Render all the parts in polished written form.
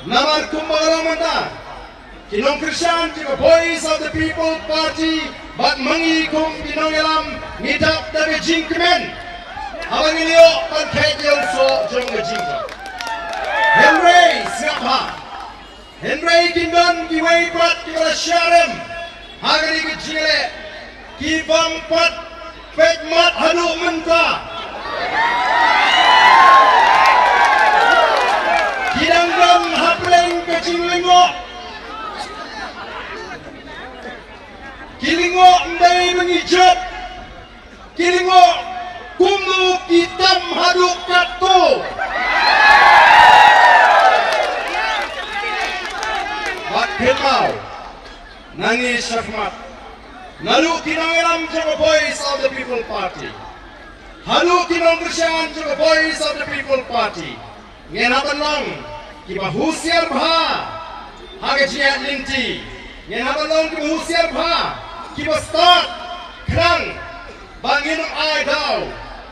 Namar kumbalamanda. Kinong Krisyan juga Voice of the People Party bat mengikum kinong ilam ngidap dari jingkemen. Awang ilio pan kejel so jeng ngejingka. Henry siapa? Henry kindon kiwai pat kira syarem. Hagari kecile kibang pat pekmat hadu mentah. Kidanggan hapleng kecing lengo. Kilingo ndai mengijab. Kilingo kumnu kitam haduk kato. Bak Petmau nangis syafmat. Lalu kinangiram jaga Voice of the People Party. Halu kinong Krisyan jaga Voice of the People Party. Ngenaban long kiba husiar bha. Haga jiat linti. Ngenaban long kiba husiar bha. Kiba start kerang bangin ai dau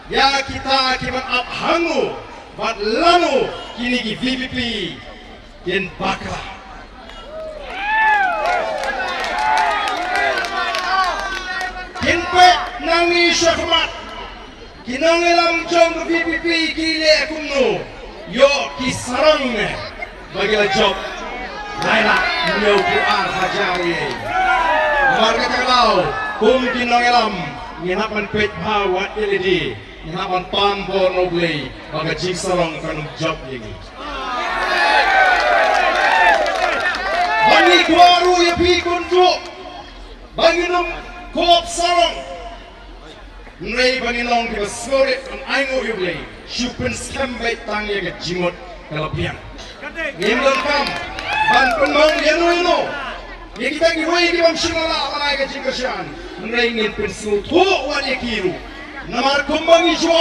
ya kita kiban ap hangu bat lanu kini ki VPP yen bakra kinpe nangi syahmat kinangelam jong VPP kile kumno yo kisarang bagi job laila nyo Quran hajari marga tagalaw kung kinangelam nginapan pet bawat LED nginapan pampo noble baga jingsarong kanong job lagi bani kuaru ya pi kunju banginong koop sarong nrei banginong kiba sore ang aingo yublay syupen skambay tangya ka jimot kalapian ngimdong kam ban penmong yano ya kita giway kibam sinala amanay ka jingkasyan nrei ngin pensul to wanya kiru namar kumbang ijo